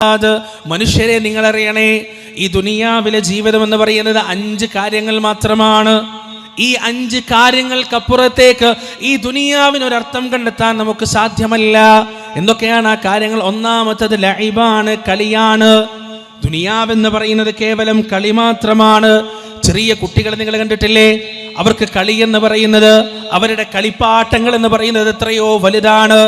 മനുഷ്യരെ നിങ്ങളറിയണേ, ഈ ദുനിയാവിലെ ജീവിതം എന്ന് പറയുന്നത് 5 കാര്യങ്ങൾ മാത്രമാണ്. ഈ 5 കാര്യങ്ങൾക്കപ്പുറത്തേക്ക് ഈ ദുനിയാവിനൊരർത്ഥം കണ്ടെത്താൻ നമുക്ക് സാധ്യമല്ല. എന്തൊക്കെയാണ് ആ കാര്യങ്ങൾ? ഒന്നാമത്തത് ലഇബാണ്, കളിയാണ്. ദുനിയാവെന്ന് പറയുന്നത് കേവലം കളി മാത്രമാണ്. ചെറിയ കുട്ടികളെ നിങ്ങൾ കണ്ടിട്ടില്ലേ? അവർക്ക് കളി എന്ന് പറയുന്നത്, അവരുടെ കളിപ്പാട്ടങ്ങൾ എന്ന് പറയുന്നത് എത്രയോ വലുതാണ്,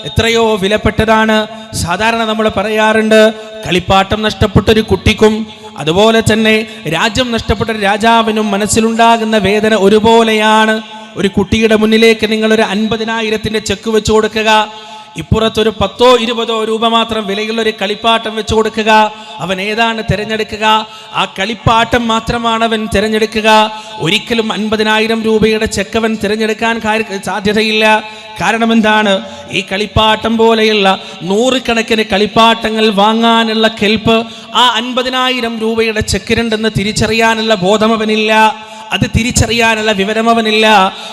എത്രയോ വിലപ്പെട്ടതാണ്. സാധാരണ നമ്മൾ പറയാറുണ്ട്, കളിപ്പാട്ടം നഷ്ടപ്പെട്ടൊരു കുട്ടിക്കും അതുപോലെ തന്നെ രാജ്യം നഷ്ടപ്പെട്ട രാജാവിനും മനസ്സിലുണ്ടാകുന്ന വേദന ഒരുപോലെയാണ്. ഒരു കുട്ടിയുടെ മുന്നിലേക്ക് നിങ്ങളൊരു 50,000-ന്റെ ചെക്ക് വെച്ചു കൊടുക്കുക, ഇപ്പുറത്തൊരു 10-20 രൂപ മാത്രം വിലയുള്ളൊരു കളിപ്പാട്ടം വെച്ചു കൊടുക്കുക. അവൻ ഏതാണ് തിരഞ്ഞെടുക്കുക? ആ കളിപ്പാട്ടം മാത്രമാണ് അവൻ തിരഞ്ഞെടുക്കുക. ഒരിക്കലും 50,000 രൂപയുടെ ചെക്ക് അവൻ തിരഞ്ഞെടുക്കാൻ സാധ്യതയില്ല. കാരണം എന്താണ്? ഈ കളിപ്പാട്ടം പോലെയുള്ള 100 കണക്കിന് കളിപ്പാട്ടങ്ങൾ വാങ്ങാനുള്ള കെൽപ്പ് ആ 50,000 രൂപയുടെ ചെക്കിനുണ്ടെന്ന് തിരിച്ചറിയാനുള്ള ബോധം അവനില്ല, അത് തിരിച്ചറിയാനുള്ള വിവരം അവനില്ല.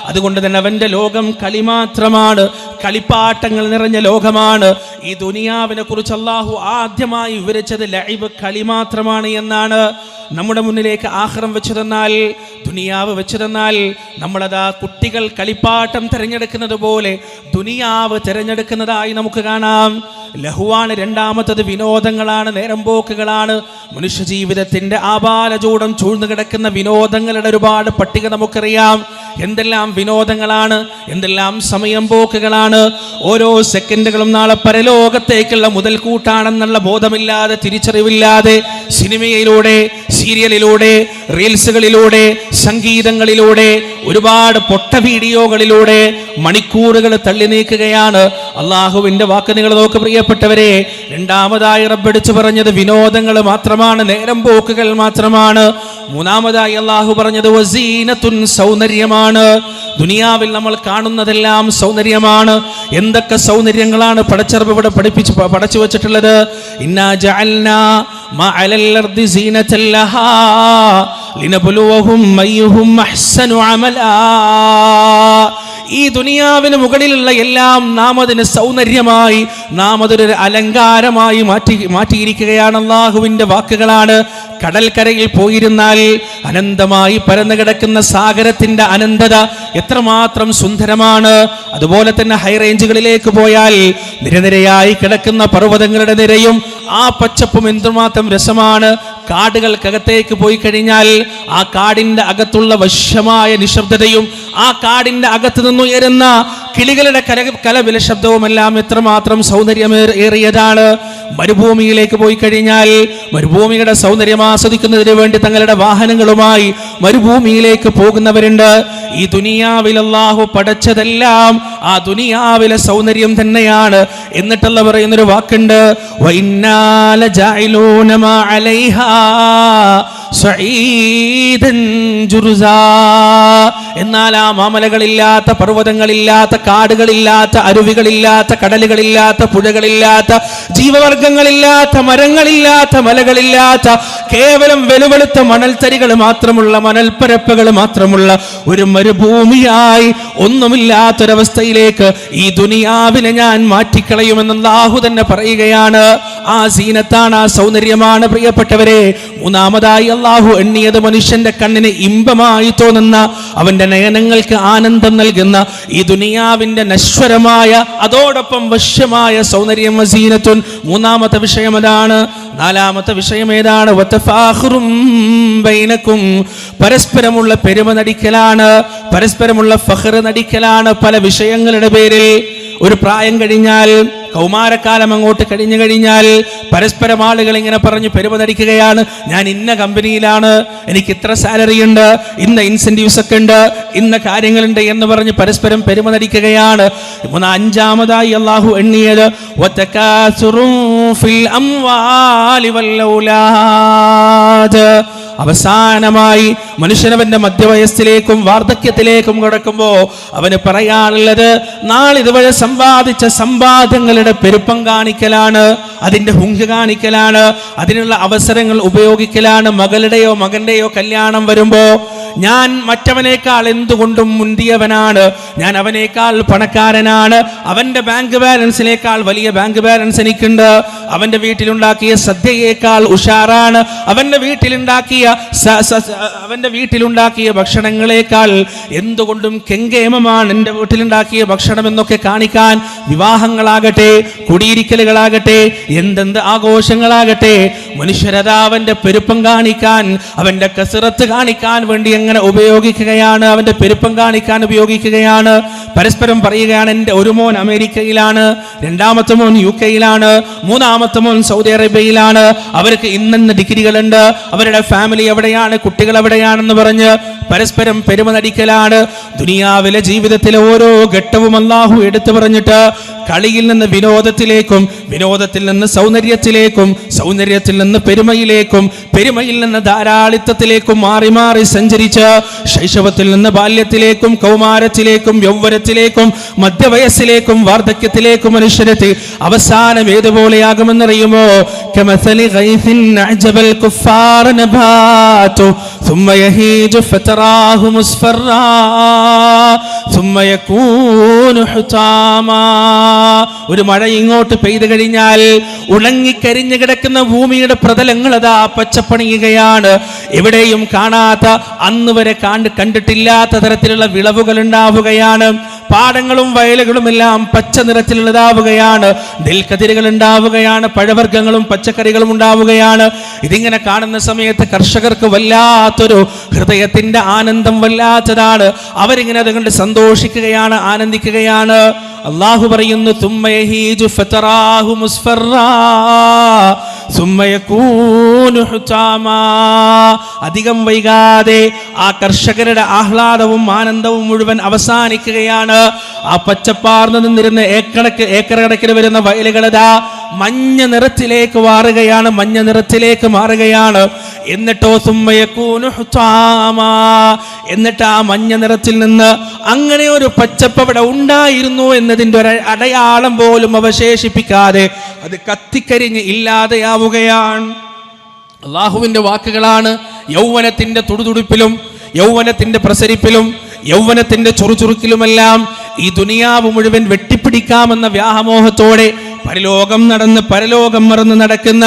അതുകൊണ്ട് തന്നെ അവന്റെ ലോകം കളി മാത്രമാണ്, കളിപ്പാട്ടങ്ങൾ നിറഞ്ഞ ലോകമാണ്. ഈ ദുനിയാവിനെ കുറിച്ച് അല്ലാഹു ആദ്യമായി വിവരിച്ചത് ലഇബ്, കളി മാത്രമാണ് എന്നാണ്. നമ്മുടെ മുന്നിലേക്ക് ആഖിറം വെച്ചു തന്നാൽ, ദുനിയാവ് വെച്ചു തന്നാൽ, നമ്മളതാ കുട്ടികൾ കളിപ്പാട്ടം തിരഞ്ഞെടുക്കുന്നത് പോലെ ദുനിയാവ് തിരഞ്ഞെടുക്കുന്നതായി നമുക്ക് കാണാം. ലഹുവാണ് രണ്ടാമത്തത്, വിനോദങ്ങളാണ്, നേരം പോക്കുകളാണ്. മനുഷ്യ ജീവിതത്തിന്റെ ആപാലചൂടം ചൂഴ്ന്നു കിടക്കുന്ന വിനോദങ്ങളുടെ ഒരുപാട് പട്ടിക നമുക്കറിയാം. എന്തെല്ലാം വിനോദങ്ങളാണ്, എന്തെല്ലാം സമയം പോക്കുകളാണ്. ഓരോ സെക്കൻഡുകളും നാളെ പരലോകത്തേക്കുള്ള മുതൽക്കൂട്ടാണെന്നുള്ള ബോധമില്ലാതെ, തിരിച്ചറിവില്ലാതെ സിനിമയിലൂടെ, സീരിയലിലൂടെ, റീൽസുകളിലൂടെ, സംഗീതങ്ങളിലൂടെ, ഒരുപാട് പൊട്ട വീഡിയോകളിലൂടെ മണിക്കൂറുകൾ തള്ളി നീക്കുകയാണ്. അള്ളാഹുവിന്റെ വാക്ക് നിങ്ങൾ നോക്ക് പ്രിയപ്പെട്ടവരെ. രണ്ടാമതായി റബ്ബടിച്ചു പറഞ്ഞത് വിനോദങ്ങൾ മാത്രമാണ്, നേരം പോക്കുകൾ മാത്രമാണ്. മൂന്നാമതായി അള്ളാഹു പറഞ്ഞത് വസീനത്തുൻ, സൗന്ദര്യമാണ്. ദുനിയാവിൽ നമ്മൾ കാണുന്നതെല്ലാം സൗന്ദര്യമാണ്. എന്തൊക്കെ സൗന്ദര്യങ്ങളാണ് പടച്ചറബ് ഇവിടെ പടച്ചു വെച്ചിട്ടുള്ളത്? ഇന്നാ ജഅൽനാ മഅലൽ അർദി സീനതൻ ലഹാ ലിനബ്ലുവഹും അയ്യുഹും അഹ്സനു അമലാ. ഈ ദുനിയാവിന് മുകളിലുള്ള എല്ലാം നാം അതിന് സൗന്ദര്യമായി, നാം അതൊരു അലങ്കാരമായി മാറ്റിയിരിക്കുകയാണ്. അല്ലാഹുവിന്റെ വാക്കുകളാണ്. കടൽക്കരയിൽ പോയിരുന്നാൽ അനന്തമായി പരന്നു കിടക്കുന്ന സാഗരത്തിന്റെ അനന്തത എത്രമാത്രം സുന്ദരമാണ്. അതുപോലെ തന്നെ ഹൈ റേഞ്ചുകളിലേക്ക് പോയാൽ നിരനിരയായി കിടക്കുന്ന പർവ്വതങ്ങളുടെ നിരയും ആ പച്ചപ്പും എന്തുമാത്രം രസമാണ്. കാടുകൾക്കകത്തേക്ക് പോയി കഴിഞ്ഞാൽ ആ കാടിന്റെ അകത്തുള്ള വശ്യമായ നിശബ്ദതയും ആ കാടിന്റെ അകത്ത് നിന്നുയരുന്ന കിളികളുടെ കലവില ശബ്ദവുമെല്ലാം എത്രമാത്രം സൗന്ദര്യമേറിയതാണ്. മരുഭൂമിയിലേക്ക് പോയി കഴിഞ്ഞാൽ മരുഭൂമിയുടെ സൗന്ദര്യം ആസ്വദിക്കുന്നതിന് വേണ്ടി തങ്ങളുടെ വാഹനങ്ങളുമായി മരുഭൂമിയിലേക്ക് പോകുന്നവരുണ്ട്. ഈ ദുനിയാവിൽ അല്ലാഹു പടച്ചതെല്ലാം ആ ദുനിയാവിലെ സൗന്ദര്യം തന്നെയാണ്. എന്നിട്ടല്ല പറയുന്നൊരു വാക്കുണ്ട്, വഇന്നാ ലജാഇലൂന മാ അലൈഹാ സഈദൻ ജുർസാ. എന്നാൽ ആ മാമലകളില്ലാത്ത, പർവ്വതങ്ങളില്ലാത്ത, കാടുകളില്ലാത്ത, അരുവികളില്ലാത്ത, കടലുകളില്ലാത്ത, പുഴകളില്ലാത്ത, ജീവവർഗങ്ങളില്ലാത്ത, മരങ്ങളില്ലാത്ത, മലകളില്ലാത്ത, കേവലം വെലുവെളുത്ത മണൽത്തരികൾ മാത്രമുള്ള, മണൽപ്പരപ്പുകൾ മാത്രമുള്ള ഒരു മരുഭൂമിയായി ഒന്നുമില്ലാത്തൊരവസ്ഥയിലേക്ക് ഈ ദുനിയാവിനെ ഞാൻ മാറ്റിക്കളയുമെന്ന് അല്ലാഹു തന്നെ പറയുകയാണ്. ആ സീനത്താണ്, ആ സൗന്ദര്യമാണ് പ്രിയപ്പെട്ടവരെ. മൂന്നാമതായി അല്ലാഹു എണ്ണിയത് മനുഷ്യന്റെ കണ്ണിന് ഇമ്പമായി തോന്നുന്ന, അവന്റെ നയനങ്ങൾക്ക് ആനന്ദം നൽകുന്ന ഈ ദുനിയാവിന്റെ നശ്വരമായ അതോടൊപ്പം വശ്യമായ സൗന്ദര്യം, വസീനത്തുൻ. മൂന്നാമത്തെ വിഷയം അതാണ്. നാലാമത്തെ വിഷയം ഏതാണ്? വതഫാഖുറും ബൈനക്കും, പരസ്പരമുള്ള പെരുമ നടിക്കലാണ്, പരസ്പരമുള്ള ഫഖ്ർ നടിക്കലാണ്. പല വിഷയങ്ങളുടെ പേരിൽ ഒരു പ്രായം കഴിഞ്ഞാൽ, കൗമാരക്കാലം അങ്ങോട്ട് കഴിഞ്ഞു കഴിഞ്ഞാൽ പരസ്പരം ആളുകൾ ഇങ്ങനെ പറഞ്ഞു പെരുമ നടിക്കുകയാണ്. ഞാൻ ഇന്ന കമ്പനിയിലാണ്, എനിക്ക് ഇത്ര സാലറി ഉണ്ട്, ഇന്ന ഇൻസെന്റീവ്സ് ഒക്കെ ഉണ്ട്, ഇന്ന കാര്യങ്ങളുണ്ട് എന്ന് പറഞ്ഞ് പരസ്പരം പെരുമ നടിക്കുകയാണ്. അഞ്ചാമതായി അല്ലാഹു എണ്ണിയത് വതകാസുറുൻ ഫിൽ അംവാലി വൽ ഔലാദ്. അവസാനമായി മനുഷ്യനവന്റെ മധ്യവയസ്സിലേക്കും വാർദ്ധക്യത്തിലേക്കും കടക്കുമ്പോ അവന് പറയാനുള്ളത് നാളിതുവരെ സമ്പാദിച്ച സമ്പാദ്യങ്ങളുടെ പെരുപ്പം കാണിക്കലാണ്, അതിന്റെ ഹുങ്ക് കാണിക്കലാണ്, അതിനുള്ള അവസരങ്ങൾ ഉപയോഗിക്കലാണ്. മകളുടെയോ മകന്റെയോ കല്യാണം വരുമ്പോ ഞാൻ മറ്റവനേക്കാൾ എന്തുകൊണ്ടും മുന്തിയവനാണ്, ഞാൻ അവനേക്കാൾ പണക്കാരനാണ്, അവന്റെ ബാങ്ക് ബാലൻസിനേക്കാൾ വലിയ ബാങ്ക് ബാലൻസ് എനിക്കുണ്ട്, അവന്റെ വീട്ടിലുണ്ടാക്കിയ സദ്യയേക്കാൾ ഉഷാറാണ്, അവന്റെ വീട്ടിലുണ്ടാക്കിയ ഭക്ഷണങ്ങളെക്കാൾ എന്തുകൊണ്ടും കെങ്കേമമാണ് എൻ്റെ വീട്ടിലുണ്ടാക്കിയ ഭക്ഷണം എന്നൊക്കെ കാണിക്കാൻ വിവാഹങ്ങളാകട്ടെ, കുടിയിരിക്കലുകളാകട്ടെ, എന്തെന്ത് ആഘോഷങ്ങളാകട്ടെ, മനുഷ്യരതാ അവന്റെ പെരുപ്പം കാണിക്കാൻ, അവന്റെ കസറത്ത് കാണിക്കാൻ വേണ്ടി എങ്ങനെ ഉപയോഗിക്കുകയാണ്, അവന്റെ പെരുപ്പം കാണിക്കാൻ ഉപയോഗിക്കുകയാണ്. പരസ്പരം പറയുകയാണ്, എൻ്റെ ഒരു മോൻ അമേരിക്കയിലാണ്, രണ്ടാമത്തെ മോൻ UK-യിലാണ്, മൂന്നാമത്തെ മോൻ സൗദി അറേബ്യയിലാണ്, അവർക്ക് ഇന്ന ഡിഗ്രികളുണ്ട്, അവരുടെ ഫാമിലി എവിടെയാണ്, കുട്ടികൾ എവിടെയാണെന്ന് പറഞ്ഞ് പരസ്പരം പെരുമ നടിക്കലാണ്. ദുനിയാവിലെ ജീവിതത്തിലെ ഓരോ ഘട്ടവും അല്ലാഹു എടുത്തു പറഞ്ഞിട്ട് കളിയിൽ നിന്ന് വിനോദത്തിലേക്കും, വിനോദത്തിൽ നിന്ന് സൗന്ദര്യത്തിലേക്കും, സൗന്ദര്യത്തിൽ നിന്ന് പെരുമയിലേക്കും, പെരുമയിൽ നിന്ന് ധാരാളിത്തത്തിലേക്കും മാറി മാറി സഞ്ചരിച്ച് ശൈശവത്തിൽ നിന്ന് ബാല്യത്തിലേക്കും, കൗമാരത്തിലേക്കും, യൗവനത്തിലേക്കും, മധ്യവയസ്സിലേക്കും, വാർദ്ധക്യത്തിലേക്കും മനുഷ്യരെത്തി അവസാനം ഏതുപോലെയാകുമെന്നറിയുമോ? കമസലി ഗൈസിൻ അഅജബൽ കുഫാറ നബാതു ثم يهيج فتراه مصفرا ثم يكون حطاما. ഒരു മഴ ഇങ്ങോട്ട് പെയ്തു കഴിഞ്ഞാൽ ഉണങ്ങിക്കരിഞ്ഞു കിടക്കുന്ന ഭൂമിയുടെ പ്രതലങ്ങൾ അതാ പച്ചപ്പണിയുകയാണ്. എവിടെയും കാണാത്ത, അന്ന് വരെ കണ്ടിട്ടില്ലാത്ത തരത്തിലുള്ള വിളവുകൾ ഉണ്ടാവുകയാണ്. പാടങ്ങളും വയലുകളും എല്ലാം പച്ച നിറത്തിലുള്ളതാവുകയാണ്. നെൽക്കതിരുകൾ ഉണ്ടാവുകയാണ്, പഴവർഗ്ഗങ്ങളും പച്ചക്കറികളും ഉണ്ടാവുകയാണ്. ഇതിങ്ങനെ കാണുന്ന സമയത്ത് കർഷകർക്ക് വല്ലാത്തൊരു ഹൃദയത്തിന്റെ ആനന്ദം വല്ലാത്തതാണ്. അവരിങ്ങനെ അതുകൊണ്ട് സന്തോഷിക്കുകയാണ്, ആനന്ദിക്കുകയാണ്. അല്ലാഹു പറയുന്നു, ثم يهيج فتراه مصفرا ثم يكون حطاما. അധികം വൈകാതെ ആ കർഷകരുടെ ആഹ്ലാദവും ആനന്ദവും മുഴുവൻ അവസാനിക്കുകയാണ്. ആ പച്ചപ്പാർന്നു നിന്നിരുന്ന ഏക്കർ കണക്കിന് വരുന്ന വയലുകളതാ മഞ്ഞ നിറത്തിലേക്ക് മാറുകയാണ്, മഞ്ഞ നിറത്തിലേക്ക് മാറുകയാണ്. എന്നിട്ടോ സുമ്മയകൂനു ഹുതാമാ, എന്നിട്ട് ആ മഞ്ഞ നിറത്തിൽ നിന്ന് അങ്ങനെ ഒരു പച്ചപ്പ് അവിടെ ഉണ്ടായിരുന്നു എന്നതിൻ്റെ ഒരു അടയാളം പോലും അവശേഷിപ്പിക്കാതെ അത് കത്തിക്കരിഞ്ഞ് ഇല്ലാതെയാവുകയാണ്. അല്ലാഹുവിൻ്റെ വാക്കുകളാണ്. യൗവനത്തിന്റെ തുടുതുടുപ്പിലും, യൗവനത്തിന്റെ പ്രസരിപ്പിലും, യൗവനത്തിന്റെ ചുറുചുറുക്കിലുമെല്ലാം ഈ ദുനിയാവ് മുഴുവൻ വെട്ടിപ്പിടിക്കാമെന്ന വ്യാമോഹത്തോടെ പരലോകം മറന്ന് നടക്കുന്ന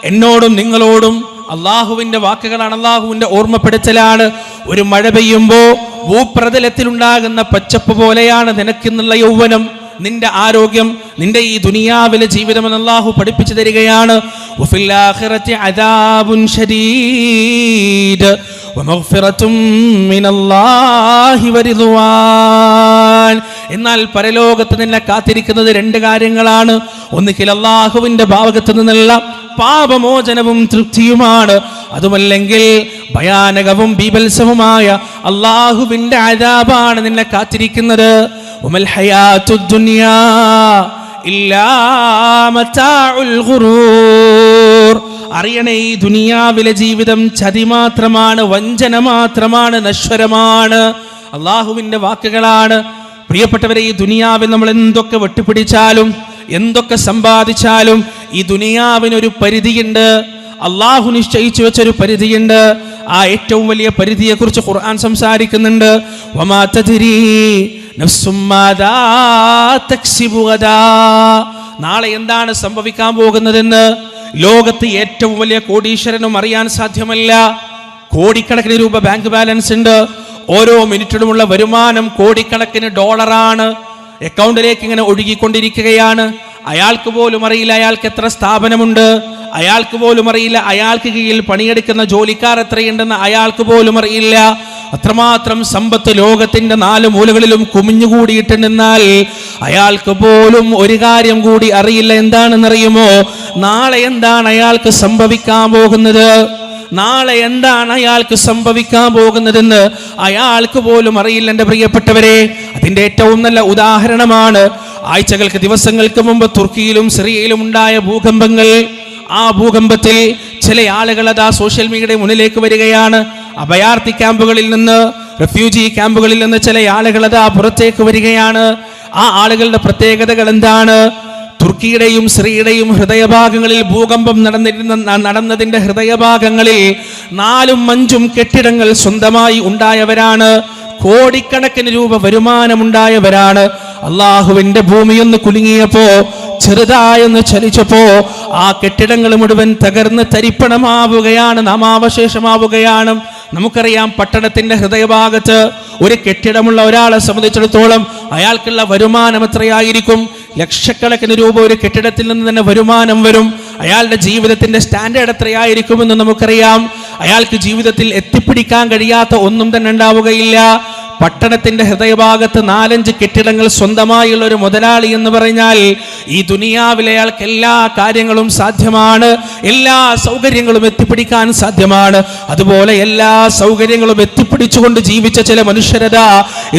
എന്നോടും നിങ്ങളോടും അള്ളാഹുവിന്റെ വാക്കുകളാണ്, അള്ളാഹുവിന്റെ ഓർമ്മപ്പെടുത്തലാണ്. ഒരു മഴ പെയ്യുമ്പോ ഭൂപ്രതലത്തിലുണ്ടാകുന്ന പച്ചപ്പ് പോലെയാണ് നിനക്കെന്നുള്ള യൗവനം, നിന്റെ ആരോഗ്യം, നിന്റെ ഈ ദുനിയാവിലെ ജീവിതമെന്ന് അല്ലാഹു പഠിപ്പിച്ചു തരികയാണ്. വഫിൽ ആഖിറതി അദാബുൻ ശദീദ് വമഗ്ഫിറതും മിനല്ലാഹി വറിദ്വാൻ. എന്നാൽ പരലോകത്ത് നിന്നെ കാത്തിരിക്കുന്നത് രണ്ട് കാര്യങ്ങളാണ്. ഒന്നുകിൽ അല്ലാഹുവിന്റെ ഭാഗത്തു നിന്നുള്ള പാപമോചനവും തൃപ്തിയുമാണ്, അതുമല്ലെങ്കിൽ ഭയാനകവും ബീഭത്സവുമായ അല്ലാഹുവിന്റെ അദാബാണ് നിന്നെ കാത്തിരിക്കുന്നത്. വമൽ ഹയാത്തുദ് ദുനിയാ ഇല്ലാ മതാഉൽ ഗുറൂർ. അറിയണേ, ഈ ദുനിയാവിലെ ജീവിതം ചതി മാത്രമാണ്, വഞ്ചന മാത്രമാണ്, നശ്വരമാണ്. അള്ളാഹുവിന്റെ വാക്കുകളാണ്. പ്രിയപ്പെട്ടവരെ, ഈ ദുനിയാവിൽ നമ്മൾ എന്തൊക്കെ വെട്ടിപ്പിടിച്ചാലും, എന്തൊക്കെ സമ്പാദിച്ചാലും ഈ ദുനിയാവിനൊരു പരിധിയുണ്ട്. അള്ളാഹു നിശ്ചയിച്ചു വെച്ചൊരു പരിധിയുണ്ട്. ആ ഏറ്റവും വലിയ പരിധിയെക്കുറിച്ച് ഖുർആൻ സംസാരിക്കുന്നുണ്ട്. വമാ തദ്രീ നഫ്സും മാദാ തക്സിബു ഗദാ. നാളെ എന്താണ് സംഭവിക്കാൻ പോകുന്നതെന്ന് ലോകത്ത് ഏറ്റവും വലിയ കോടീശ്വരനും അറിയാൻ സാധ്യമല്ല. കോടിക്കണക്കിന് രൂപ ബാങ്ക് ബാലൻസ് ഉണ്ട്. ഓരോ മിനിറ്റിലുമുള്ള വരുമാനം കോടിക്കണക്കിന് ഡോളറാണ്. അക്കൗണ്ടിലേക്ക് ഇങ്ങനെ ഒഴുകിക്കൊണ്ടിരിക്കുകയാണ്. അയാൾക്ക് പോലും അറിയില്ല അയാൾക്ക് എത്ര സ്ഥാപനമുണ്ട്, അയാൾക്ക് പോലും അറിയില്ല അയാൾക്ക് കീഴിൽ പണിയെടുക്കുന്ന ജോലിക്കാർ എത്രയുണ്ടെന്ന് അയാൾക്ക് പോലും അറിയില്ല. അത്രമാത്രം സമ്പത്ത് ലോകത്തിന്റെ 4 മൂലകളിലും കുമിഞ്ഞുകൂടിയിട്ടുണ്ടെന്നാൽ അയാൾക്ക് പോലും ഒരു കാര്യം കൂടി അറിയില്ല. എന്താണെന്നറിയുമോ? നാളെ എന്താണ് അയാൾക്ക് സംഭവിക്കാൻ പോകുന്നത്, നാളെ എന്താണ് അയാൾക്ക് സംഭവിക്കാൻ പോകുന്നതെന്ന് അയാൾക്ക് പോലും അറിയില്ല. എൻ്റെ പ്രിയപ്പെട്ടവരെ, അതിൻ്റെ ഏറ്റവും നല്ല ഉദാഹരണമാണ് ആഴ്ചകൾക്ക് ദിവസങ്ങൾക്ക് മുമ്പ് തുർക്കിയിലും സിറിയയിലും ഉണ്ടായ ഭൂകമ്പങ്ങൾ. ആ ഭൂകമ്പത്തിൽ ചില ആളുകൾ അതാ സോഷ്യൽ മീഡിയയുടെ മുന്നിലേക്ക് വരികയാണ്. അഭയാർത്ഥി ക്യാമ്പുകളിൽ നിന്ന്, റെഫ്യൂജി ക്യാമ്പുകളിൽ നിന്ന് ചില ആളുകൾ അതാ പുറത്തേക്ക് വരികയാണ്. ആ ആളുകളുടെ പ്രത്യേകതകൾ എന്താണ്? തുർക്കിയുടെയും സിറിയയുടെയും ഹൃദയഭാഗങ്ങളിൽ ഭൂകമ്പം നടന്നതിന്റെ ഹൃദയഭാഗങ്ങളിൽ 4ഉം 5ഉം കെട്ടിടങ്ങൾ സ്വന്തമായി ഉണ്ടായവരാണ്. കോടിക്കണക്കിന് രൂപ വരുമാനമുണ്ടായവരാണ്. അള്ളാഹുവിന്റെ ഭൂമിയൊന്ന് കുലുങ്ങിയപ്പോ, ചെറുതായൊന്ന് ചലിച്ചപ്പോ ആ കെട്ടിടങ്ങൾ മുഴുവൻ തകർന്ന് തരിപ്പണമാവുകയാണ്, നാമാവശേഷമാവുകയാണ്. നമുക്കറിയാം, പട്ടണത്തിന്റെ ഹൃദയഭാഗത്ത് ഒരു കെട്ടിടമുള്ള ഒരാളെ സംബന്ധിച്ചിടത്തോളം അയാൾക്കുള്ള വരുമാനം എത്രയായിരിക്കും? ലക്ഷക്കണക്കിന് രൂപ ഒരു കെട്ടിടത്തിൽ നിന്ന് തന്നെ വരുമാനം വരും. അയാളുടെ ജീവിതത്തിന്റെ സ്റ്റാൻഡേർഡ് എത്രയായിരിക്കുമെന്ന് നമുക്കറിയാം. അയാൾക്ക് ജീവിതത്തിൽ എത്തിപ്പിടിക്കാൻ കഴിയാത്ത ഒന്നും തന്നെ ഉണ്ടാവുകയില്ല. പട്ടണത്തിന്റെ ഹൃദയഭാഗത്ത് 4-5 കെട്ടിടങ്ങൾ സ്വന്തമായുള്ള ഒരു മുതലാളി എന്ന് പറഞ്ഞാൽ ഈ ദുനിയാവിലെ അയാൾക്ക് എല്ലാ കാര്യങ്ങളും സാധ്യമാണ്, എല്ലാ സൗകര്യങ്ങളും എത്തിപ്പിടിക്കാൻ സാധ്യമാണ്. അതുപോലെ എല്ലാ സൗകര്യങ്ങളും എത്തിപ്പിടിച്ചുകൊണ്ട് ജീവിച്ച ചില മനുഷ്യരത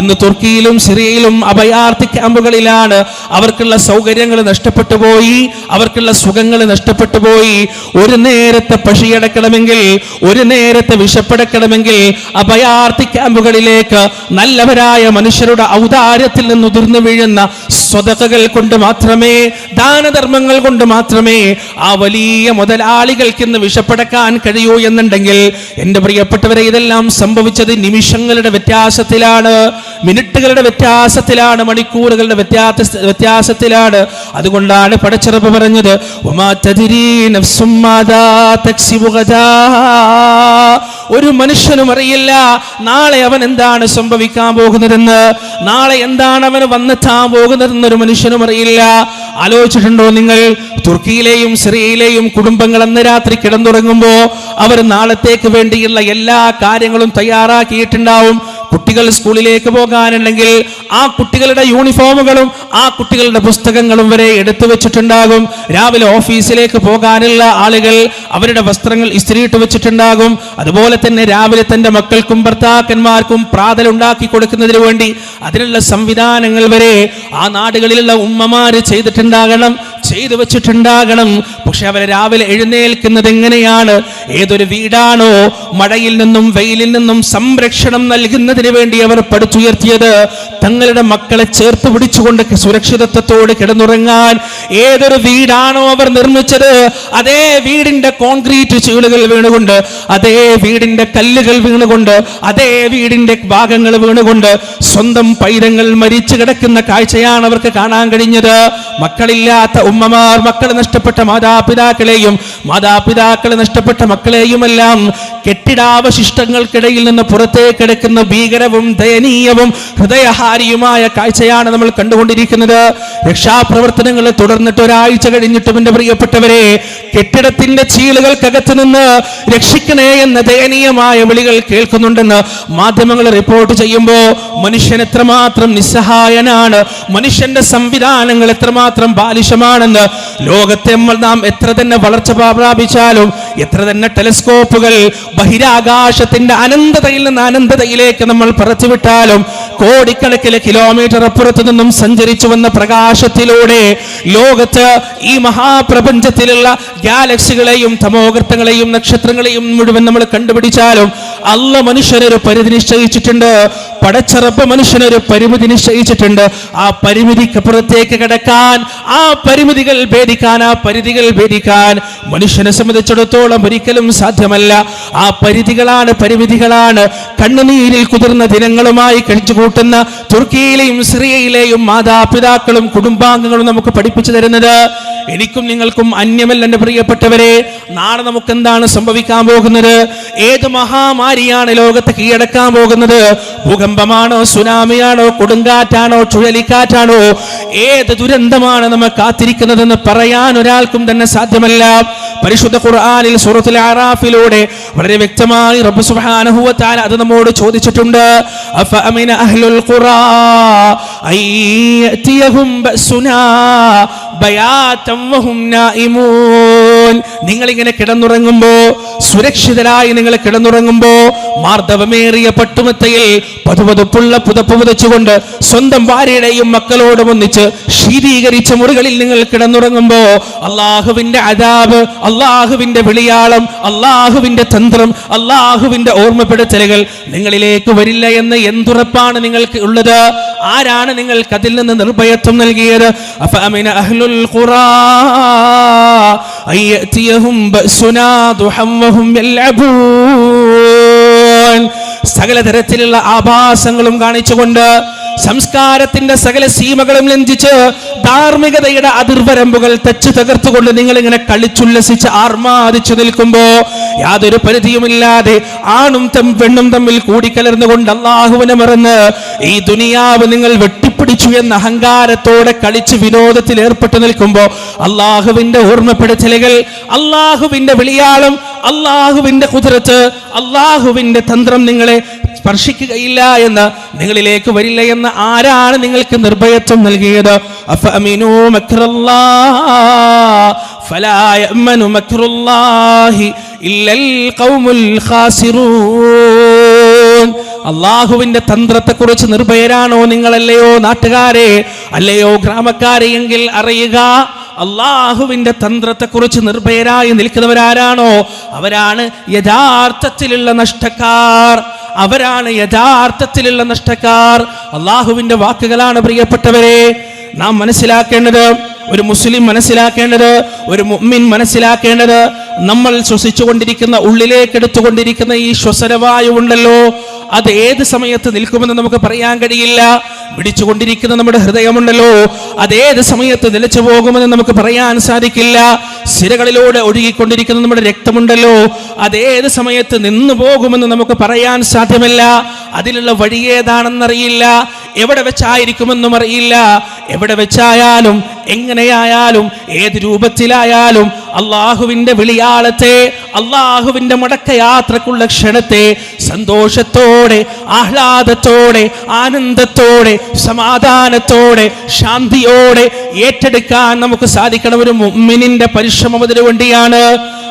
ഇന്ന് തുർക്കിയിലും സിറിയയിലും അഭയാർത്ഥി ക്യാമ്പുകളിലാണ്. അവർക്കുള്ള സൗകര്യങ്ങൾ നഷ്ടപ്പെട്ടു പോയി, അവർക്കുള്ള സുഖങ്ങൾ നഷ്ടപ്പെട്ടു പോയി. ഒരു നേരത്തെ പശിയടക്കണമെങ്കിൽ, ഒരു നേരത്തെ വിശപ്പടക്കണമെങ്കിൽ അഭയാർത്ഥി ക്യാമ്പുകളിലേക്ക് നല്ലവരായ മനുഷ്യരുടെ ഔദാര്യത്തിൽ നിന്ന് ഉതിർന്നു വീഴുന്ന സ്വതകകൾ കൊണ്ട് മാത്രമേ, ദാനധർമ്മങ്ങൾ കൊണ്ട് മാത്രമേ ആ വലിയ മുതലാളികൾക്ക് ഇന്ന് വിശപ്പടക്കാൻ കഴിയൂ എന്നുണ്ടെങ്കിൽ, എൻ്റെ പ്രിയപ്പെട്ടവരെ, ഇതെല്ലാം സംഭവിച്ചത് നിമിഷങ്ങളുടെ വ്യത്യാസത്തിലാണ്, മിനിറ്റുകളുടെ വ്യത്യാസത്തിലാണ്, മണിക്കൂറുകളുടെ വ്യത്യാസത്തിലാണ്. അതുകൊണ്ടാണ് പടച്ചിറപ്പ് പറഞ്ഞത്, ഒരു മനുഷ്യനും അറിയില്ല നാളെ അവൻ എന്താണ് സംഭവിക്കാൻ പോകുന്നതെന്ന്, നാളെ എന്താണ് അവന് വന്നെത്താൻ പോകുന്നതെന്ന് ഒരു മനുഷ്യനും അറിയില്ല. ആലോചിച്ചിട്ടുണ്ടോ നിങ്ങൾ? തുർക്കിയിലെയും സിറിയയിലെയും കുടുംബങ്ങൾ അന്ന് രാത്രി കിടന്നുറങ്ങുമ്പോ അവർ നാളത്തേക്ക് വേണ്ടിയുള്ള എല്ലാ കാര്യങ്ങളും തയ്യാറാക്കിയിട്ടുണ്ടാവും. കുട്ടികൾ സ്കൂളിലേക്ക് പോകാനുണ്ടെങ്കിൽ ആ കുട്ടികളുടെ യൂണിഫോമുകളും ആ കുട്ടികളുടെ പുസ്തകങ്ങളും വരെ എടുത്തു വെച്ചിട്ടുണ്ടാകും. രാവിലെ ഓഫീസിലേക്ക് പോകാനുള്ള ആളുകൾ അവരുടെ വസ്ത്രങ്ങൾ ഇസ്തിരിയിട്ട് വെച്ചിട്ടുണ്ടാകും. അതുപോലെ തന്നെ രാവിലെ തന്റെ മക്കൾക്കും ഭർത്താക്കന്മാർക്കും പ്രാതൽ ഉണ്ടാക്കി കൊടുക്കുന്നതിന് വേണ്ടി അതിനുള്ള സംവിധാനങ്ങൾ വരെ ആ നാടുകളിലുള്ള ഉമ്മമാര് ചെയ്തു വെച്ചിട്ടുണ്ടാകണം. പക്ഷെ അവരെ രാവിലെ എഴുന്നേൽക്കുന്നത് എങ്ങനെയാണ്? ഏതൊരു വീടാണോ മഴയിൽ നിന്നും വെയിലിൽ നിന്നും സംരക്ഷണം നൽകുന്നതിന് വേണ്ടി അവർ പടുത്തുയർത്തിയത്, തങ്ങളുടെ മക്കളെ ചേർത്ത് പിടിച്ചുകൊണ്ട് സുരക്ഷിതത്വത്തോട് കിടന്നുറങ്ങാൻ ഏതൊരു വീടാണോ അവർ നിർമ്മിച്ചത്, അതേ വീടിന്റെ കോൺക്രീറ്റ് ചീളുകൾ വീണുകൊണ്ട്, അതേ വീടിന്റെ കല്ലുകൾ വീണുകൊണ്ട്, അതേ വീടിന്റെ ഭാഗങ്ങൾ വീണുകൊണ്ട് സ്വന്തം പൈതങ്ങൾ മരിച്ചു കിടക്കുന്ന കാഴ്ചയാണ് അവർക്ക് കാണാൻ കഴിഞ്ഞത്. മക്കളില്ലാത്ത ഉമ്മമാർ, മക്കളെ നഷ്ടപ്പെട്ട മാതാപിതാക്കളെയും മാതാപിതാക്കളെ നഷ്ടപ്പെട്ട മക്കളെയുമെല്ലാം കെട്ടിടാവശിഷ്ടങ്ങൾക്കിടയിൽ നിന്ന് പുറത്തേക്കെടുക്കുന്ന ഭീകരവും ദയനീയവും ഹൃദയഹാരിയുമായ കാഴ്ചയാണ് നമ്മൾ കണ്ടുകൊണ്ടിരിക്കുന്നത്. രക്ഷാപ്രവർത്തനങ്ങൾ തുടർന്നിട്ട് ഒരാഴ്ച കഴിഞ്ഞിട്ടും എൻ്റെ പ്രിയപ്പെട്ടവരെ, കെട്ടിടത്തിന്റെ ചീളുകൾക്കകത്ത് നിന്ന് രക്ഷിക്കണേ എന്ന ദയനീയമായ വിളികൾ കേൾക്കുന്നുണ്ടെന്ന് മാധ്യമങ്ങൾ റിപ്പോർട്ട് ചെയ്യുമ്പോൾ മനുഷ്യൻ എത്രമാത്രം നിസ്സഹായനാണ്, മനുഷ്യന്റെ സംവിധാനങ്ങൾ എത്രമാത്രം ബാലിശമാണെന്ന് ലോകത്തെ നാം എത്ര തന്നെ വളർച്ച പ്രാപിച്ചാലും, എത്ര തന്നെ ടെലിസ്കോപ്പുകൾ ബഹിരാകാശത്തിന്റെ അനന്തതയിൽ നിന്ന് അനന്തതയിലേക്ക് നമ്മൾ പറച്ചുവിട്ടാലും, കോടിക്കണക്കിന് കിലോമീറ്റർ അപ്പുറത്തു നിന്നും സഞ്ചരിച്ചു വന്ന പ്രകാശത്തിലൂടെ ലോകത്ത് ഈ മഹാപ്രപഞ്ചത്തിലുള്ള ഗാലക്സികളെയും തമോഗർത്തങ്ങളെയും നക്ഷത്രങ്ങളെയും മുഴുവൻ നമ്മൾ കണ്ടുപിടിച്ചാലും അല്ലാഹ് മനുഷ്യനൊരു പരിധി നിശ്ചയിച്ചിട്ടുണ്ട്. പടച്ചറപ്പ് മനുഷ്യനൊരു പരിമിതി നിശ്ചയിച്ചിട്ടുണ്ട്. ആ പരിമിതിക്കപ്പുറത്തേക്ക് കടക്കാൻ, ആ പരിമിതികൾ ഭേദിക്കാൻ, ആ പരിധികൾ ഭേദിക്കാൻ മനുഷ്യനെ സംബന്ധിച്ചിടത്തോളം ഒരിക്കലും സാധ്യമല്ല. ആ പരിമിതികളാണ് കണ്ണുനീരിൽ കുതിർന്ന ദിനങ്ങളുമായി കഴിച്ചുകൂട്ടുന്ന തുർക്കിയിലെയും സിറിയയിലെയും മാതാപിതാക്കളും കുടുംബാംഗങ്ങളും നമുക്ക് പഠിപ്പിച്ചു തരുന്നത്. എനിക്കും നിങ്ങൾക്കും അന്യമല്ല എൻ്റെ പ്രിയപ്പെട്ടവരെ. നാളെ നമുക്ക് എന്താണ് സംഭവിക്കാൻ പോകുന്നത്? ഏത് മഹാമാരിയാണ് ലോകത്തെ കീഴടക്കാൻ പോകുന്നത്? ഭൂകമ്പമാണോ, സുനാമിയാണോ, കൊടുങ്കാറ്റാണോ, ചുഴലിക്കാറ്റാണോ, ഏത് ദുരന്തമാണ് നമ്മൾ കാത്തിരിക്കുന്നതെന്ന് പറയാൻ ഒരാൾക്കും തന്നെ സാധ്യമല്ല. പരിശുദ്ധ ഖുർആനിൽ സൂറത്തുൽ അറാഫിലൂടെ വളരെ വ്യക്തമായി റബ്ബ് സുബ്ഹാനഹു വ തആല അത് നമ്മോട് ചോദിച്ചിട്ടുണ്ട്. അഫഅമിന അഹ്ലുൽ ഖുറാ അയ്യതിയഹും ബഅസുനാ ബയാതൻ വഹും നായിമൂൻ. നിങ്ങൾ ഇങ്ങനെ കിടന്നുറങ്ങുമ്പോ, സുരക്ഷിതരായി നിങ്ങൾ കിടന്നുറങ്ങുമ്പോ, മാർദ്ദവമേറിയ പട്ടുമെത്തയിൽ പതുപതുപ്പുള്ള പുതപ്പ് പുതച്ചുകൊണ്ട് സ്വന്തം ഭാര്യയുടെയും മക്കളോടും ഒന്നിച്ച് ശീതീകരിച്ച മുറികളിൽ നിങ്ങൾ കിടന്നുറങ്ങുമ്പോ അള്ളാഹുവിന്റെ അദാബ്, അള്ളാഹുവിന്റെ വിളിയാളം, അള്ളാഹുവിന്റെ തന്ത്രം, അള്ളാഹുവിന്റെ ഓർമ്മപ്പെടുത്തലുകൾ നിങ്ങളിലേക്ക് വരില്ല എന്ന് എന്തുറപ്പാണ് നിങ്ങൾക്ക് ഉള്ളത്? ആരാണ് നിങ്ങൾക്ക് അതിൽ നിന്ന് നിർഭയത്വം നൽകിയത്? അഫഅമിന അഹ്ലുൽ അഹ്ലുൽ ഖുറാ അയതിയഹും ബഅസുനാ ദുഹം വഹും യൽഅബൂൻ. സകല തരത്തിലുള്ള ആഭാസങ്ങളും കാണിച്ചുകൊണ്ട്, സംസ്കാരത്തിന്റെ സകല സീമകളും ലംഘിച്ച്, ധാർമ്മികതയുടെ അതിർവരമ്പുകൾ തച്ചു തകർത്തുകൊണ്ട് നിങ്ങൾ ഇങ്ങനെ കളിച്ചുല്ലസിച്ച് ആർമാദിച്ചു നിൽക്കുമ്പോ, യാതൊരു പരിധിയുമില്ലാതെ ആണും പെണ്ണും തമ്മിൽ കൂടിക്കലർന്നുകൊണ്ട് അള്ളാഹുവിനെ മറന്ന് ഈ ദുനിയാവ് നിങ്ങൾ വെട്ടിപ്പിടിച്ചു എന്ന അഹങ്കാരത്തോടെ കളിച്ച് വിനോദത്തിൽ ഏർപ്പെട്ടു നിൽക്കുമ്പോ, അള്ളാഹുവിന്റെ ഓർമ്മപ്പെടുത്തലുകൾ, അള്ളാഹുവിന്റെ വിളിയാളം, അള്ളാഹുവിന്റെ ഖുദ്റത്ത്, അള്ളാഹുവിന്റെ തന്ത്രം നിങ്ങളെ സ്പർശിക്കുകയില്ല എന്ന്, നിങ്ങളിലേക്ക് വരില്ല എന്ന് ആരാണ് നിങ്ങൾക്ക് നിർഭയത്വം നൽകിയത്? അഫഅമിനൂ മക്റല്ലാഹ് ഫലാ യഅ്മനു മക്റുല്ലാഹി ഇല്ലൽ ഖൗമുൽ ഖാസിറൂൻ. അള്ളാഹുവിന്റെ തന്ത്രത്തെക്കുറിച്ച് നിർഭയരാണോ നിങ്ങളല്ലയോ നാട്ടുകാരെ, അല്ലയോ ഗ്രാമക്കാരെ? എങ്കിൽ അറിയുക, അള്ളാഹുവിന്റെ തന്ത്രത്തെക്കുറിച്ച് നിർഭയരായി നിൽക്കുന്നവരാരാണോ അവരാണ് യഥാർത്ഥത്തിലുള്ള നഷ്ടക്കാർ. അവരാണ് യഥാർത്ഥത്തിലുള്ള നഷ്ടക്കാർ. അള്ളാഹുവിന്റെ വാക്കുകളാണ് പ്രിയപ്പെട്ടവരെ നാം മനസ്സിലാക്കേണ്ടത്, ഒരു മുസ്ലിം മനസ്സിലാക്കേണ്ടത്, ഒരു മുഅ്മിൻ മനസ്സിലാക്കേണ്ടത്. നമ്മൾ ശ്വസിച്ചുകൊണ്ടിരിക്കുന്ന, ഉള്ളിലേക്ക് എടുത്തുകൊണ്ടിരിക്കുന്ന ഈ ശ്വസനവായു ഉണ്ടല്ലോ, അത് ഏത് സമയത്ത് നിൽക്കുമെന്ന് നമുക്ക് പറയാൻ കഴിയില്ല. പിടിച്ചുകൊണ്ടിരിക്കുന്ന നമ്മുടെ ഹൃദയമുണ്ടല്ലോ, അത് ഏത് സമയത്ത് നിലച്ചു പോകുമെന്ന് നമുക്ക് പറയാൻ സാധിക്കില്ല. സിരകളിലൂടെ ഒഴുകിക്കൊണ്ടിരിക്കുന്ന നമ്മുടെ രക്തമുണ്ടല്ലോ, അത് ഏത് സമയത്ത് നിന്നു പോകുമെന്ന് നമുക്ക് പറയാൻ സാധ്യമല്ല. അതിലുള്ള വഴി ഏതാണെന്നറിയില്ല, എവിടെ വെച്ചായിരിക്കുമെന്നും അറിയില്ല. എവിടെ വെച്ചായാലും, എങ്ങനെയായാലും, ഏത് രൂപത്തിലായാലും അള്ളാഹുവിന്റെ വിളിയാളത്തെ, അള്ളാഹുവിന്റെ മടക്കയാത്രക്കുള്ള ക്ഷണത്തെ സന്തോഷത്തോടെ, ആഹ്ലാദത്തോടെ, ആനന്ദത്തോടെ, സമാധാനത്തോടെ, ശാന്തിയോടെ ഏറ്റെടുക്കാൻ നമുക്ക് സാധിക്കണം. ഒരു മുഅ്മിനിന്റെ പരിശ്രമം അതിനു വേണ്ടിയാണ്.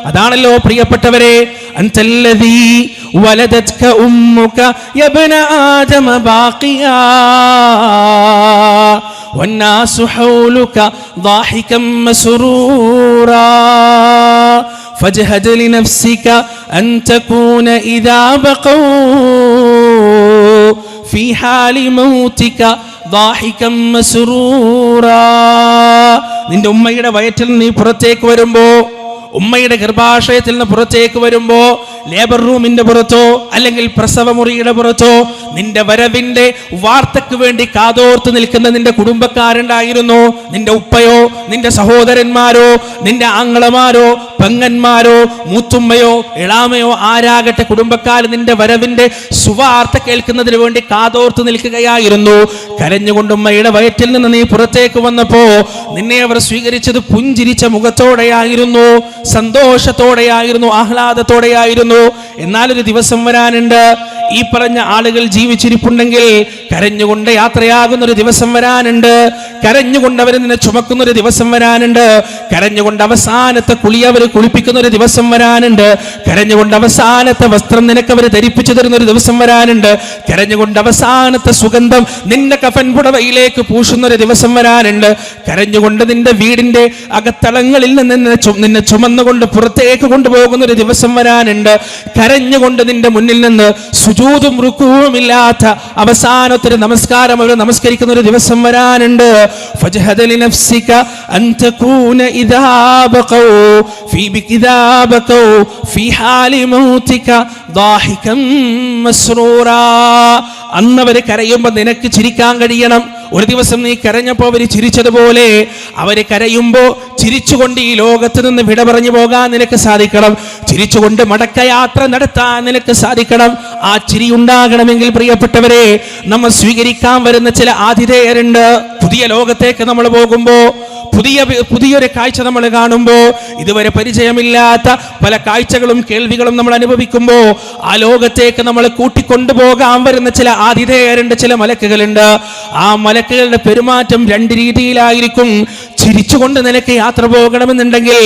അതാണല്ലോ പ്രിയപ്പെട്ടവരെ, അൻതല്ലദീ വലദത്ക ഉമ്മുക യബ്ന ആദമ ബാഖിയാ വന്നാസു ഹൗലുക ضاحികം മസ്റൂറാ ഫജ്ഹദ് ലിനഫ്സിക അൻ തകൂന ഇദാ ബഖൂ ഫീ ഹാലി മൗതിക ضاحികം മസ്റൂറാ. നിന്റെ ഉമ്മയുടെ വയറ്റിൽ നീ പുറത്തേക്ക് വരുമ്പോ, ഉമ്മയുടെ ഗർഭാശയത്തിൽ നിന്ന് പുറത്തേക്ക് വരുമ്പോ, ലേബർ റൂമിന്റെ പുറത്തോ അല്ലെങ്കിൽ പ്രസവമുറിയുടെ പുറത്തോ നിന്റെ വരവിന്റെ വാർത്തക്ക് വേണ്ടി കാതോർത്ത് നിൽക്കുന്ന നിന്റെ കുടുംബക്കാരുണ്ടായിരുന്നു. നിന്റെ ഉപ്പയോ, നിന്റെ സഹോദരന്മാരോ, നിന്റെ ആങ്ങളമാരോ, പെങ്ങന്മാരോ, മൂത്തുമ്മയോ, ഇളാമയോ ആരാകട്ടെ, കുടുംബക്കാർ നിന്റെ വരവിന്റെ സുവാർത്ത കേൾക്കുന്നതിന് വേണ്ടി കാതോർത്ത് നിൽക്കുകയായിരുന്നു. കരഞ്ഞുകൊണ്ട് ഉമ്മയുടെ വയറ്റിൽ നിന്ന് നീ പുറത്തേക്ക് വന്നപ്പോ നിന്നെ അവർ സ്വീകരിച്ചത് പുഞ്ചിരിച്ച മുഖത്തോടെയായിരുന്നു, സന്തോഷത്തോടെയായിരുന്നു, ആഹ്ലാദത്തോടെയായിരുന്നു. എന്നാലൊരു ദിവസം വരാനുണ്ട്, ഈ പറഞ്ഞ ആളുകൾ ജീവിച്ചിരിപ്പുണ്ടെങ്കിൽ കരഞ്ഞുകൊണ്ട് യാത്രയാകുന്ന ഒരു ദിവസം വരാനുണ്ട്. കരഞ്ഞുകൊണ്ട് അവർ നിന്നെ ചുമക്കുന്ന ഒരു ദിവസം വരാനുണ്ട്. കരഞ്ഞുകൊണ്ട് അവസാനത്തെ കുളി അവർ കുളിപ്പിക്കുന്ന ഒരു ദിവസം വരാനുണ്ട്. കരഞ്ഞുകൊണ്ട് അവസാനത്തെ വസ്ത്രം നിനക്ക് അവർ ധരിപ്പിച്ചു തരുന്ന ഒരു ദിവസം വരാനുണ്ട്. കരഞ്ഞുകൊണ്ട് അവസാനത്തെ സുഗന്ധം നിന്റെ കഫൻ പുടവയിലേക്ക് പൂശുന്ന ഒരു ദിവസം വരാനുണ്ട്. കരഞ്ഞുകൊണ്ട് നിന്റെ വീടിന്റെ അകത്തളങ്ങളിൽ നിന്ന് നിന്നെ ചുമന്നുകൊണ്ട് പുറത്തേക്ക് കൊണ്ടുപോകുന്ന ഒരു ദിവസം വരാനുണ്ട്. കരഞ്ഞുകൊണ്ട് നിന്റെ മുന്നിൽ നിന്ന് സുജൂദും റുകൂഉം ഇല്ലാത്ത അവസാനത്തെ നമസ്കാരം അവർ നമസ്കരിക്കുന്ന ഒരു ദിവസം വരാനുണ്ട്. ഫജ്ഹദ് ലിനഫ്സിക അൻ തകൂന ഇദാ ബഖൂ ഫീ ഹാലി മൗതിക ضاحികം മസ്റൂറാ. അന്നവര് കരയുമ്പോൾ നിനക്ക് ചിരിക്കാൻ കഴിയണം. ഒരു ദിവസം നീ കരഞ്ഞപ്പോൾ അവര് ചിരിച്ചതുപോലെ അവര് കരയുമ്പോ ചിരിച്ചുകൊണ്ട് ഈ ലോകത്ത് നിന്ന് വിട പറഞ്ഞു പോകാൻ നിനക്ക് സാധിക്കണം. ചിരിച്ചുകൊണ്ട് മടക്കയാത്ര നടത്താൻ നിനക്ക് സാധിക്കണം. ആ ചിരി ഉണ്ടാകണമെങ്കിൽ പ്രിയപ്പെട്ടവരെ, നമ്മൾ സ്വീകരിക്കാൻ വരുന്ന ചില ആതിഥേയരുണ്ട്. പുതിയ ലോകത്തേക്ക് നമ്മൾ പോകുമ്പോ, പുതിയൊരു കാഴ്ച നമ്മൾ കാണുമ്പോ, ഇതുവരെ പരിചയമില്ലാത്ത പല കാഴ്ചകളും കേൾവികളും നമ്മൾ അനുഭവിക്കുമ്പോ, ആ ലോകത്തേക്ക് നമ്മൾ കൂട്ടിക്കൊണ്ടുപോകാൻ വരുന്ന ചില ആതിഥേയരുണ്ട്, ചില മലക്കുകളുണ്ട്. ആ മലക്കുകളുടെ പെരുമാറ്റം രണ്ട് രീതിയിലായിരിക്കും. ചിരിച്ചുകൊണ്ട് നിനക്ക് യാത്ര പോകണമെന്നുണ്ടെങ്കിൽ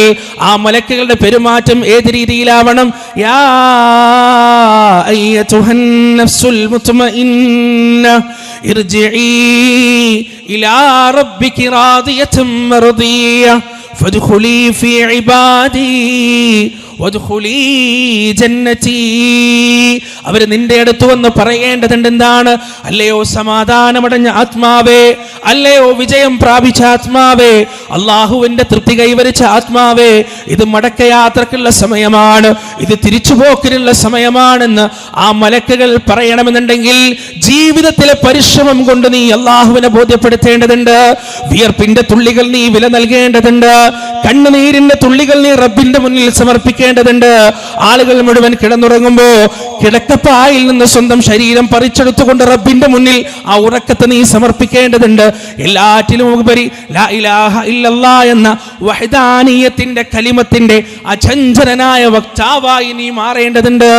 ആ മലക്കുകളുടെ പെരുമാറ്റം ഏത് രീതിയിലാവണം? യാ അയ്യതുഹൻ നഫ്സുൽ മുത്മഇന്ന ഇർജിഇ ഇലാ റബ്ബികി റാദിയതൻ മർദിയ ഫദ്ഖുലി ഫീ ഇബാദി വദ്ഖുലീ ജന്നതി. അവർ നിന്റെ അടുത്ത് വന്ന് പറയേണ്ടതുണ്ട് എന്താണ്? അല്ലയോ സമാധാനമടഞ്ഞ ആത്മാവേ, അല്ലയോ വിജയം പ്രാപിച്ച ആത്മാവേ, അള്ളാഹുവിന്റെ തൃപ്തി കൈവരിച്ച ആത്മാവേ, ഇത് മടക്കയാത്രക്കുള്ള സമയമാണ്, ഇത് തിരിച്ചുപോക്കിനുള്ള സമയമാണെന്ന് ആ മലക്കുകൾ പറയണമെന്നുണ്ടെങ്കിൽ ജീവിതത്തിലെ പരിശ്രമം കൊണ്ട് നീ അള്ളാഹുവിനെ ബോധ്യപ്പെടുത്തേണ്ടതുണ്ട്. വിയർപ്പിന്റെ തുള്ളികൾ നീ വില നൽകേണ്ടതുണ്ട്. കണ്ണുനീരിന്റെ തുള്ളികൾ നീ റബ്ബിന്റെ മുന്നിൽ സമർപ്പിക്കേണ്ടതുണ്ട്. ആളുകൾ മുഴുവൻ കിടന്നുറങ്ങുമ്പോ കിടക്കപ്പായിൽ നിന്ന് സ്വന്തം ശരീരം പറിച്ചെടുത്തുകൊണ്ട് റബ്ബിന്റെ മുന്നിൽ ആ ഉറക്കത്തെ നീ സമർപ്പിക്കേണ്ടതുണ്ട്. എല്ലാറ്റിലും ഉപരി ലാ ഇലാഹ ഇല്ലല്ലാഹ് എന്ന വഹ്ദാനിയത്തിന്റെ കലിമത്തിന്റെ അചഞ്ചലനായ വക്താവായി നീ മാറേണ്ടതുണ്ട്.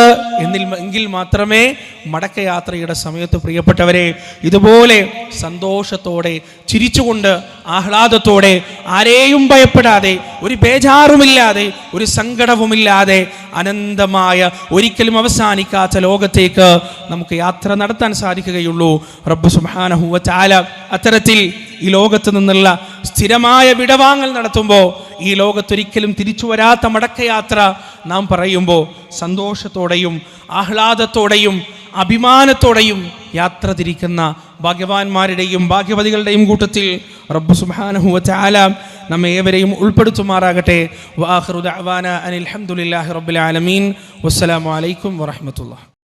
എങ്കിൽ മാത്രമേ മടക്കയാത്രയുടെ സമയത്ത് പ്രിയപ്പെട്ടവരെ ഇതുപോലെ സന്തോഷത്തോടെ ചിരിച്ചുകൊണ്ട് ആഹ്ലാദത്തോടെ ആരെയും ഭയപ്പെടാതെ ഒരു ബേജാറുമില്ലാതെ ഒരു സങ്കടവുമില്ലാതെ അനന്തമായ ഒരിക്കലും അവസാനിക്കാത്ത ലോകത്തേക്ക് നമുക്ക് യാത്ര നടത്താൻ സാധിക്കുകയുള്ളൂ. റബ്ബ് സുബ്ഹാനഹു വ തആല അത്തരത്തിൽ ഈ ലോകത്ത് നിന്നുള്ള സ്ഥിരമായ വിടവാങ്ങൽ നടത്തുമ്പോൾ ഈ ലോകത്തൊരിക്കലും തിരിച്ചു വരാത്ത മടക്കയാത്ര നാം പറയുമ്പോൾ സന്തോഷത്തോടെയും ആഹ്ലാദത്തോടെയും അഭിമാനത്തോടെയും യാത്ര തിരിക്കുന്ന ഭാഗ്യവാന്മാരുടെയും ഭാഗ്യവതികളുടെയും കൂട്ടത്തിൽ റബ്ബ് സുബ്ഹാനഹു വ തആല നമ്മെ ഏവരെയും ഉൾപ്പെടുത്തുമാറാകട്ടെ. വആഖിറു ദഅവാന അനിൽ ഹംദുലില്ലാഹി റബ്ബിൽ ആലമീൻ. വസ്സലാമു അലൈക്കും വറഹ്മത്തുള്ളാഹി.